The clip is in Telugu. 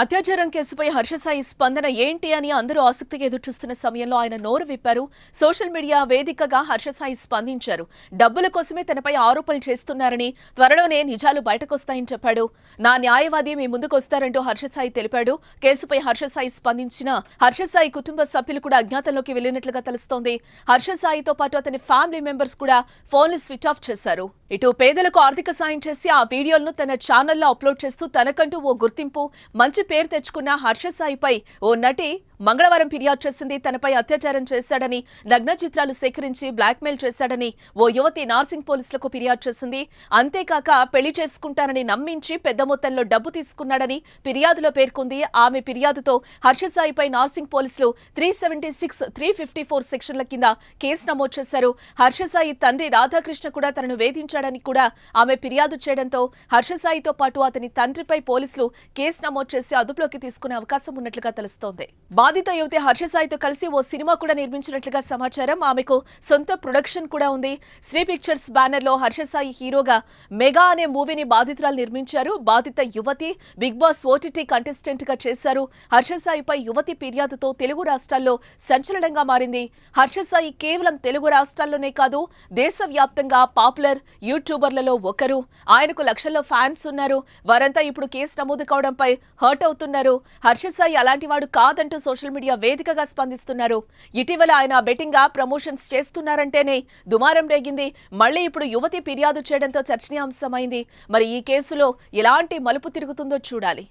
అత్యాచారం కేసుపై హర్షసాయి స్పందన ఏంటి అని అందరూ ఆసక్తిగా ఎదురుచూస్తున్న సమయంలో ఆయన నోరు విప్పారు. సోషల్ మీడియా వేదికగా హర్షసాయి స్పందించారు. డబ్బుల కోసమే తనపై ఆరోపణలు చేస్తున్నారని, త్వరలోనే నిజాలు బయటకొస్తాయని చెప్పాడు. నా న్యాయవాది మీ ముందుకొస్తారంటూ హర్షసాయి తెలిపాడు. కేసుపై హర్షసాయి స్పందించిన హర్షసాయి కుటుంబ సభ్యులు కూడా అజ్ఞాతంలోకి వెళ్లినట్లుగా తెలుస్తోంది. హర్షసాయితో పాటు అతని ఫ్యామిలీ మెంబర్స్ కూడా ఫోన్లు స్విచ్ ఆఫ్ చేశారు. ఇటు పేదలకు ఆర్థిక సాయం చేసి ఆ వీడియోలను తన ఛానల్లో అప్లోడ్ చేస్తూ తనకంటూ ఓ గుర్తింపు, మంచి పేరు తెచ్చుకున్న హర్షసాయిపై ఓ నటి మంగళవారం ఫిర్యాదు చేసింది. తనపై అత్యాచారం చేశాడని, నగ్న చిత్రాలు సేకరించి బ్లాక్మెయిల్ చేశాడని ఓ యువతి నార్సింగ్ పోలీసులకు ఫిర్యాదు చేసింది. అంతేకాక పెళ్లి చేసుకుంటానని నమ్మించి పెద్ద మొత్తంలో డబ్బు తీసుకున్నాడని ఫిర్యాదులో పేర్కొంది. ఆమె ఫిర్యాదుతో హర్షసాయిపై నార్సింగ్ పోలీసులు 376, 354 సెక్షన్ల కింద కేసు నమోదు చేశారు. హర్షసాయి తండ్రి రాధాకృష్ణ కూడా తనను వేధించాడని కూడా ఆమె ఫిర్యాదు చేయడంతో హర్షసాయితో పాటు అతని తండ్రిపై పోలీసులు కేసు నమోదు చేసి అదుపులోకి తీసుకునే అవకాశం ఉన్నట్లుగా తెలుస్తోంది. బాధిత యువతి హర్షసాయితో కలిసి ఓ సినిమా కూడా నిర్మించినట్లుగా సమాచారం. ఆమెకు సొంత ప్రొడక్షన్ కూడా ఉంది. శ్రీ పిక్చర్స్ బ్యానర్ లో హర్షసాయి హీరోగా మెగా అనే మూవీని బాధితురాలు నిర్మించారు. బాధిత యువతి బిగ్ బాస్ ఓటీటీ కంటెస్టెంట్ గా చేశారు. హర్షసాయిపై యువతి ఫిర్యాదుతో తెలుగు రాష్ట్రాల్లో సంచలనంగా మారింది. హర్షసాయి కేవలం తెలుగు రాష్ట్రాల్లోనే కాదు, దేశవ్యాప్తంగా పాపులర్ యూట్యూబర్లలో ఒకరు. ఆయనకు లక్షల్లో ఫ్యాన్స్ ఉన్నారు. వారంతా ఇప్పుడు కేసు నమోదు కావడంపై హర్ట్ అవుతున్నారు. హర్షసాయి అలాంటి వాడు కాదంటూ సోషల్ మీడియా వేదికగా స్పందిస్తున్నారు. ఇటీవల ఆయన బెట్టింగ్ యాప్ ప్రమోషన్స్ చేస్తున్నారంటేనే దుమారం రేగింది. మళ్లీ ఇప్పుడు యువతి ఫిర్యాదు చేయడంతో చర్చనీయాంశమైంది. మరి ఈ కేసులో ఎలాంటి మలుపు తిరుగుతుందో చూడాలి.